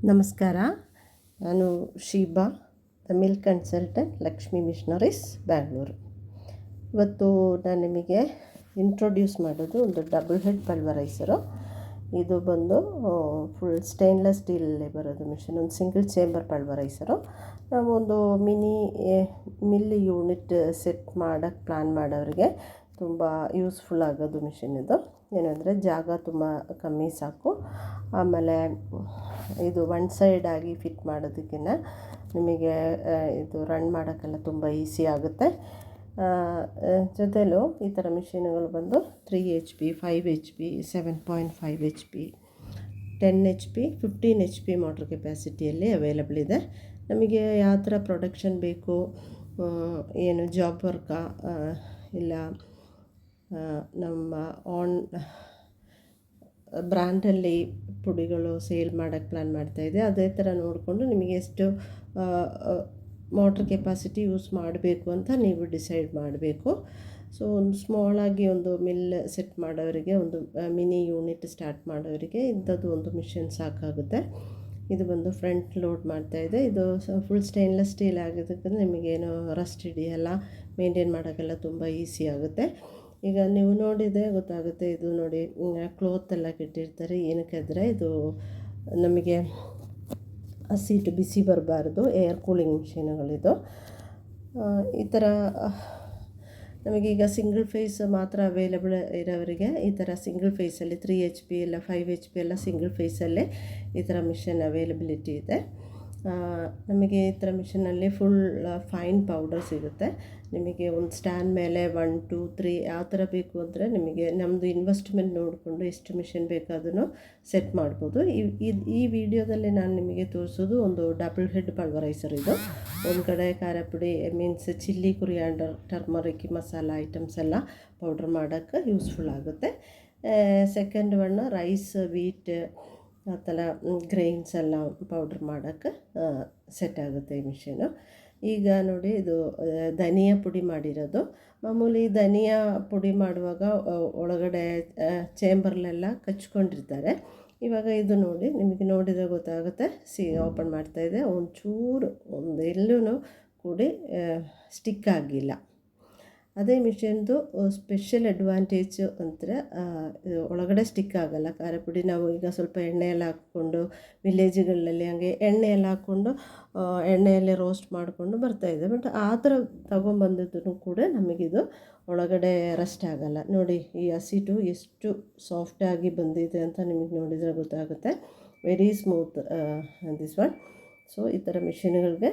ನಮಸ್ಕಾರ. ನಾನು Sheeba, the milk consultant, Lakshmi missionaries, Bangalore. ಇವತ್ತು ನಾನು ನಿಮಗೆ ಇಂಟ್ರೊಡ್ಯೂಸ್ ಮಾಡೋದು ಒಂದು ಡಬಲ್ ಹೆಡ್ ಪಲ್ವರೈಸರು. ಇದು ಬಂದು ಫುಲ್ ಸ್ಟೇನ್ಲೆಸ್ ಸ್ಟೀಲಲ್ಲೇ ಬರೋದು ಮಿಷನ್. ಒಂದು ಸಿಂಗಲ್ ಚೇಂಬರ್ ಪಲ್ವರೈಸರು. ನಾವು ಒಂದು ಮಿಲ್ ಯೂನಿಟ್ ಸೆಟ್ ಮಾಡೋಕ್ಕೆ ಪ್ಲ್ಯಾನ್ ಮಾಡೋರಿಗೆ ತುಂಬ ಯೂಸ್ಫುಲ್ ಆಗೋದು ಮಿಷಿನ್ ಇದು. ಏನಂದರೆ ಜಾಗ ತುಂಬ ಕಮ್ಮಿ ಸಾಕು. ಆಮೇಲೆ ಇದು ಒನ್ ಸೈಡ್ ಆಗಿ ಫಿಟ್ ಮಾಡೋದಕ್ಕಿಂತ ನಿಮಗೆ ಇದು ರನ್ ಮಾಡೋಕ್ಕೆಲ್ಲ ತುಂಬ ಈಸಿ ಆಗುತ್ತೆ. ಜೊತೆಲೂ ಈ ಥರ ಮಿಷಿನ್ಗಳು ಬಂದು 3 HP, 5 HP, 7.5 HP, 10 HP, 15 HP motor ಕೆಪ್ಯಾಸಿಟಿಯಲ್ಲಿ available ಇದೆ. ನಮಗೆ ಯಾವ ಥರ ಪ್ರೊಡಕ್ಷನ್ ಬೇಕು, ಏನು ಜಾಬ್ ವರ್ಕಾ ಇಲ್ಲ ನಮ್ಮ ಆನ್ ಬ್ರ್ಯಾಂಡಲ್ಲಿ ಪುಡಿಗಳು ಸೇಲ್ ಮಾಡೋಕ್ಕೆ ಪ್ಲ್ಯಾನ್ ಮಾಡ್ತಾಯಿದ್ದೆ. ಅದೇ ಥರ ನೋಡಿಕೊಂಡು ನಿಮಗೆ ಎಷ್ಟು ಮೋಟ್ರ್ ಕೆಪಾಸಿಟಿ ಯೂಸ್ ಮಾಡಬೇಕು ಅಂತ ನೀವು ಡಿಸೈಡ್ ಮಾಡಬೇಕು. ಸೊ ಒಂದು ಸ್ಮಾಲಾಗಿ ಒಂದು ಮಿಲ್ ಸೆಟ್ ಮಾಡೋರಿಗೆ, ಒಂದು ಮಿನಿ ಯೂನಿಟ್ ಸ್ಟಾರ್ಟ್ ಮಾಡೋರಿಗೆ ಇಂಥದ್ದು ಒಂದು ಮಿಷನ್ ಸಾಕಾಗುತ್ತೆ. ಇದು ಬಂದು ಫ್ರಂಟ್ ಲೋಡ್ ಮಾಡ್ತಾಯಿದೆ. ಇದು ಫುಲ್ ಸ್ಟೇನ್ಲೆಸ್ ಸ್ಟೀಲ್ ಆಗಿದ್ದಕ್ಕೆ ನಿಮಗೇನು ರಸ್ಟ್ ಹಿಡಿಯಲ್ಲ, ಮೇಂಟೈನ್ ಮಾಡೋಕ್ಕೆಲ್ಲ ತುಂಬ ಈಸಿ ಆಗುತ್ತೆ. ಈಗ ನೀವು ನೋಡಿದರೆ ಗೊತ್ತಾಗುತ್ತೆ. ಇದು ನೋಡಿ, ಕ್ಲೋತ್ ಎಲ್ಲ ಕೆಟ್ಟಿರ್ತಾರೆ. ಏನಕ್ಕೆ ಅಂದರೆ ಇದು ನಮಗೆ ಹಸಿಟ್ಟು ಬಿಸಿ ಬರಬಾರ್ದು, ಏರ್ ಕೂಲಿಂಗ್ ಮಿಷಿನ್ಗಳಿದು. ಈ ಥರ ನಮಗೀಗ ಸಿಂಗಲ್ ಫೇಸ್ ಮಾತ್ರ ಅವೈಲಬಲ್ ಇರೋವರಿಗೆ ಈ ಥರ ಸಿಂಗಲ್ ಫೇಸಲ್ಲಿ 3 HP ಇಲ್ಲ 5 HP ಎಲ್ಲ ಸಿಂಗಲ್ ಫೇಸಲ್ಲೇ ಈ ಥರ ಮಿಷನ್ ಅವೈಲಬಿಲಿಟಿ ಇದೆ. ನಮಗೆ ಈ ಥರ ಮಿಷನಲ್ಲಿ ಫುಲ್ ಫೈನ್ ಪೌಡರ್ ಸಿಗುತ್ತೆ. ನಿಮಗೆ ಒಂದು ಸ್ಟ್ಯಾಂಡ್ ಮೇಲೆ 1, 2, 3 ಯಾವ ಥರ ಬೇಕು ಅಂದರೆ ನಿಮಗೆ ನಮ್ಮದು ಇನ್ವೆಸ್ಟ್ಮೆಂಟ್ ನೋಡಿಕೊಂಡು ಎಷ್ಟು ಮಿಷನ್ ಬೇಕಾದೂ ಸೆಟ್ ಮಾಡ್ಬೋದು. ಈ ವಿಡಿಯೋದಲ್ಲಿ ನಾನು ನಿಮಗೆ ತೋರಿಸೋದು ಒಂದು ಡಬಲ್ ಹೆಡ್ ಪಲ್ವರೈಸರ್. ಇದು ಒಂದು ಕಡೆ ಖಾರ ಪುಡಿ, means chilli, coriander, turmeric masala items ಎಲ್ಲ ಪೌಡ್ರ್ ಮಾಡೋಕ್ಕೆ ಯೂಸ್ಫುಲ್ ಆಗುತ್ತೆ. ಸೆಕೆಂಡ್ ಒನ್ ರೈಸ್, ವೀಟ್ ಆ ಥರ ಗ್ರೈನ್ಸ್ ಎಲ್ಲ ಪೌಡ್ರ್ ಮಾಡೋಕ್ಕೆ ಸೆಟ್ ಆಗುತ್ತೆ ಈ ಮಿಷಿನು. ಈಗ ನೋಡಿ, ಇದು ಧನಿಯಾ ಪುಡಿ ಮಾಡಿರೋದು. ಮಾಮೂಲಿ ಧನಿಯಾ ಪುಡಿ ಮಾಡುವಾಗ ಒಳಗಡೆ ಚೇಂಬರ್ಲೆಲ್ಲ ಕಚ್ಕೊಂಡಿರ್ತಾರೆ. ಇವಾಗ ಇದು ನೋಡಿ, ನಿಮಗೆ ನೋಡಿದರೆ ಗೊತ್ತಾಗುತ್ತೆ. ಓಪನ್ ಮಾಡ್ತಾಯಿದೆ. ಒಂಚೂರು ಎಲ್ಲೂ ಕೂಡಿ ಸ್ಟಿಕ್ ಆಗಿಲ್ಲ. ಅದೇ ಮಿಷನ್ದು ಸ್ಪೆಷಲ್ ಅಡ್ವಾಂಟೇಜು ಅಂದರೆ ಒಳಗಡೆ ಸ್ಟಿಕ್ ಆಗೋಲ್ಲ. ಖಾರ ಪುಡಿ ನಾವು ಈಗ ಸ್ವಲ್ಪ ಎಣ್ಣೆ ಎಲ್ಲ ಹಾಕ್ಕೊಂಡು ವಿಲೇಜ್ಗಳಲ್ಲಿ ಹಂಗೆ ಎಣ್ಣೆ ಎಲ್ಲ ಹಾಕ್ಕೊಂಡು ಎಣ್ಣೆಯಲ್ಲೇ ರೋಸ್ಟ್ ಮಾಡಿಕೊಂಡು ಬರ್ತಾಯಿದೆ. ಬಟ್ ಆ ಥರ ತೊಗೊಂಬಂದಿದ್ದು ಕೂಡ ನಮಗಿದು ಒಳಗಡೆ ರಸ್ಟ್ ಆಗೋಲ್ಲ. ನೋಡಿ, ಈ ಹಸಿಟ್ಟು ಎಷ್ಟು ಸಾಫ್ಟಾಗಿ ಬಂದಿದೆ ಅಂತ ನಿಮಗೆ ನೋಡಿದರೆ ಗೊತ್ತಾಗುತ್ತೆ. Very smooth this one. So ಈ ಥರ ಮಿಷಿನ್ಗಳಿಗೆ